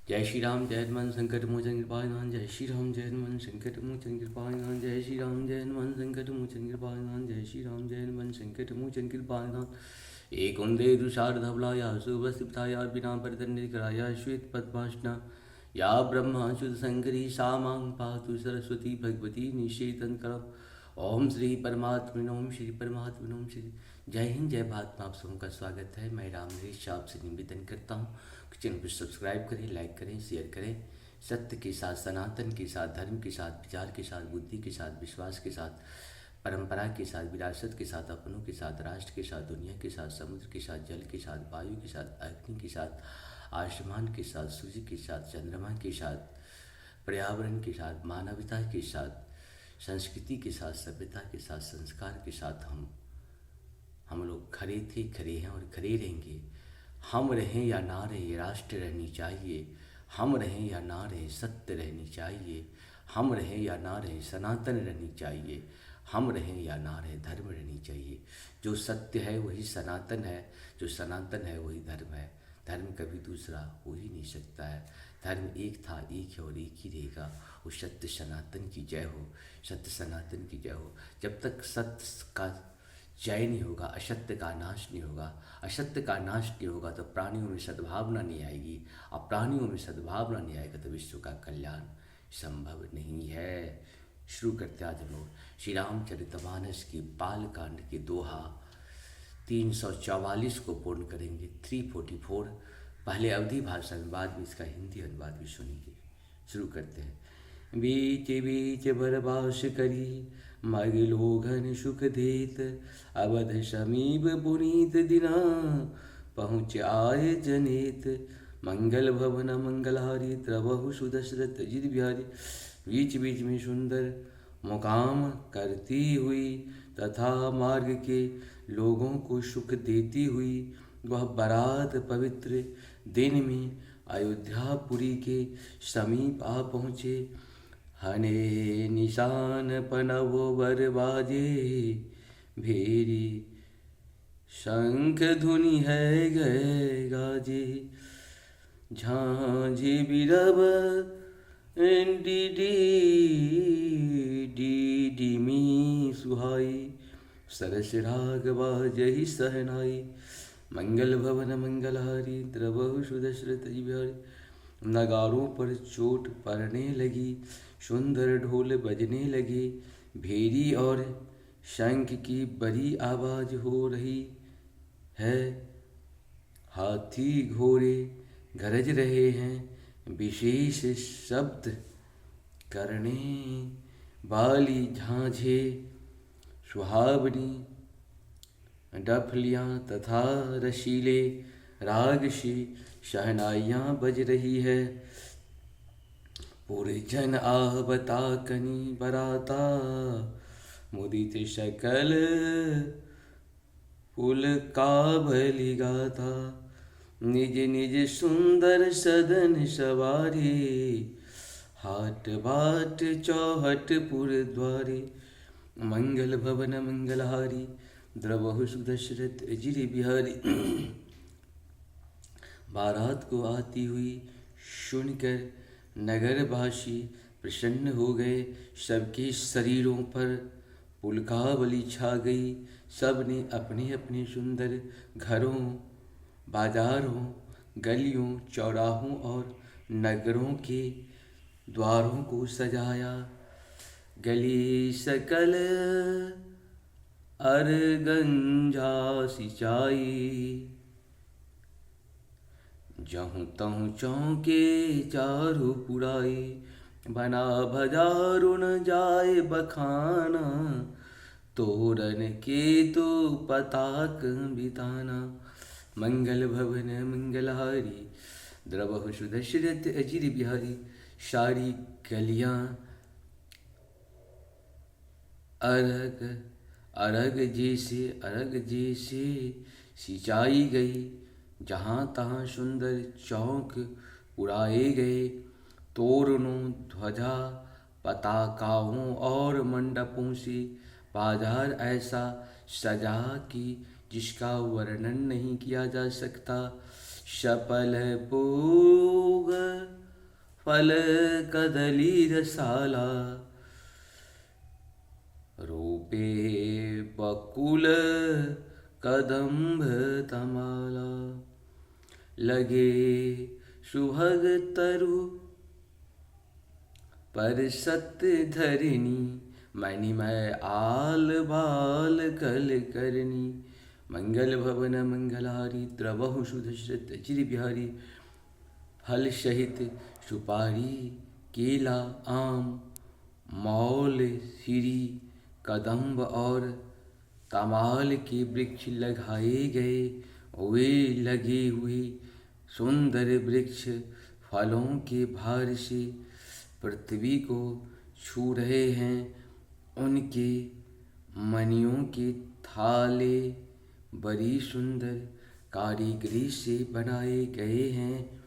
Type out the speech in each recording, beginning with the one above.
जय श्री राम जय हनुमान संकट मोचन कृपानिधान। जय श्री राम जय हनुमान संकट मोचन कृपानिधान। जय श्री राम जय हनुमान संकट मोचन कृपानिधान। जय श्री राम जय हनुमान संकट मोचन कृपानिधान। एक उन्दे दुषार धवलाया सुभस्तिपथाया बिना परितन्निकराया श्वेत पद्मासना या ब्रह्मा शुद्ध शंकरी सा मां पातु सरस्वती भगवती निषेतन करम। ओम श्री परमात्मन ओम श्री परमात्मन ओम श्री। जय हिंद जय भारत में आप सबों का स्वागत है। मैं राम नरेश आपसे निवेदन करता हूँ कि चैनल को सब्सक्राइब करें, लाइक करें, शेयर करें। सत्य के साथ, सनातन के साथ, धर्म के साथ, विचार के साथ, बुद्धि के साथ, विश्वास के साथ, परंपरा के साथ, विरासत के साथ, अपनों के साथ, राष्ट्र के साथ, दुनिया के साथ, समुद्र के साथ, जल के साथ, वायु के साथ, अग्नि के साथ, आसमान के साथ, सूर्य के साथ, चंद्रमा के साथ, पर्यावरण के साथ, मानवता के साथ, संस्कृति के साथ, सभ्यता के साथ, संस्कार के साथ हम लोग खड़े थे, खड़े हैं और खड़े रहेंगे। हम रहें या ना रहे राष्ट्र रहनी चाहिए। हम रहें या ना रहे सत्य रहनी चाहिए। हम रहें या ना रहे सनातन रहनी चाहिए। हम रहें या ना रहे धर्म रहनी चाहिए। जो सत्य है वही सनातन है, जो सनातन है वही धर्म है। धर्म कभी दूसरा हो ही नहीं सकता है। धर्म एक था, एक है और एक ही रहेगा। वो सत्य सनातन की जय हो, सत्य सनातन की जय हो। जब तक सत्य का जय नहीं होगा, असत्य का नाश नहीं होगा। असत्य का नाश नहीं होगा तो प्राणियों में सद्भावना नहीं आएगी, और प्राणियों में सद्भावना नहीं आएगा तो विश्व का कल्याण संभव नहीं है। शुरू करते आज हम लोग श्री रामचरितमानस की बाल कांड के दोहा 344 को पूर्ण करेंगे। 344 पहले अवधि भाषा में, बाद में इसका हिंदी अनुवाद भी सुनेंगे। शुरू करते हैं। बीच बीच बरबास करी मगलो घन सुख देत, अवध समीप पुनीत दिना पहुँच आए जनेत। मंगल भवन मंगलहारी त्रवहु सुदशरथ जिद बिहारी। बीच बीच में सुंदर मुकाम करती हुई तथा मार्ग के लोगों को सुख देती हुई वह बारात पवित्र दिन में अयोध्यापुरी के समीप आ पहुँचे। हने निशान पनव बर बाजे, भेरी शंख धुनि है गए गाजे। झांझी बिरब डी डिमी सुहाई, सरस राग बाजहि सहनाई। मंगल भवन मंगलहारी द्रवहु सुदशरथ बिहारी। नगारों पर चोट पड़ने लगी, सुंदर ढोल बजने लगे, भेरी और शंख की बड़ी आवाज हो रही है। हाथी घोड़े गरज रहे हैं, विशेष शब्द करने वाली झांझे सुहावनी डफलियाँ तथा रसीले राग से शहनाइयाँ बज रही है। पूरे जन आहवता कनी बराता, मुदित शकल फूल का भली गाथा। निज निज सुंदर सदन सवारी, हाट बाट चौहट पुर द्वारे। मंगल भवन मंगलहारी द्रवहु सुदशरथ जिरि बिहारी। बारात को आती हुई सुनकर नगरवासी प्रसन्न हो गए। सबके शरीरों पर पुलकावली छा गई। सब ने अपने अपने सुंदर घरों, बाजारों, गलियों, चौराहों और नगरों के द्वारों को सजाया। गली सकल अरगंजा सिंचाई, जहूँ तहूँ चौके चारू पुराई। बना भजारुण जाए बखाना, तोरन के तो पताक बिताना। मंगल भवन मंगलहारी द्रवहु सुदशरथ अजिर बिहारी। सारी गलियाँ अरग जैसे सिंचाई गई। जहाँ तहाँ सुंदर चौक उड़ाए गए। तोरणों, ध्वजा, पताकाओं और मंडपों से बाजार ऐसा सजा कि जिसका वर्णन नहीं किया जा सकता। सफल भोग फल कदली रसाला, रूपे बकुल कदम्ब तमाला, लगे सुभग तरु पर सत्य धरिणी, मणिमय आल बाल कल करनी, मंगल भवन मंगलहारी, द्रवहु सुदशरथ चिर बिहारी, फल सहित सुपारी केला आम मौल सिरी कदम्ब और तमाल के वृक्ष लगाए गए। वे लगे हुए सुंदर वृक्ष फलों के भार से पृथ्वी को छू रहे हैं। उनके मणियों के थाले बड़ी सुंदर कारीगरी से बनाए गए हैं।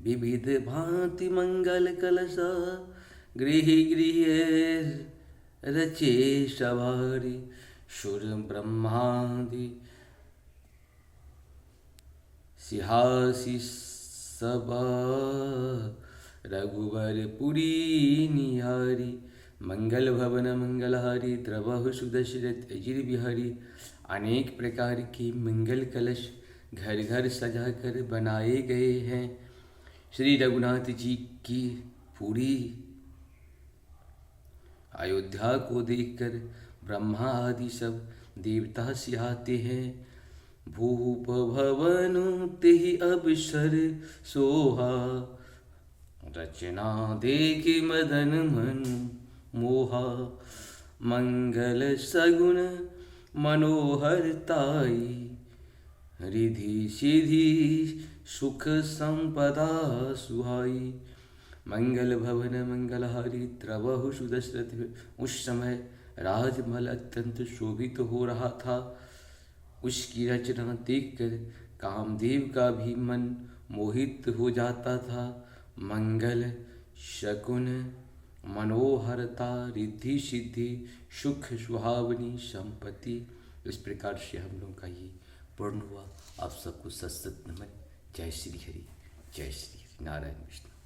विविध भांति मंगल कलशा गृह गृह रचे सवारी, सुर ब्रह्मादि सिहासी सबा रघुवर पुरी निहारी, मंगल भवन मंगलहारी, द्रवहु सुदशरथ अजिर बिहारी। अनेक प्रकार के मंगल कलश घर घर सजाकर बनाए गए हैं। श्री रघुनाथ जी की पूरी अयोध्या को देखकर ब्रह्मा आदि सब देवता सिहाते हैं। भूप भवन तेहि अवसर सोहा, रचना देख मदन मन मोहा, मंगल सगुन मनोहरताई, रिधि सिधि सुख संपदा सुहाई, मंगल भवन मंगलहारी, द्रवहु सुदशरथ। उस समय राजमहल अत्यंत शोभित हो रहा था। उसकी रचना देखकर कामदेव का भी मन मोहित हो जाता था। मंगल शकुन मनोहरता, रिद्धि सिद्धि सुख सुहावनी संपत्ति। इस प्रकार से हम लोग का ये पूर्ण हुआ। आप सबको सत सत नमन। जय श्री हरि, जय श्री हरि। नारायण विष्णु।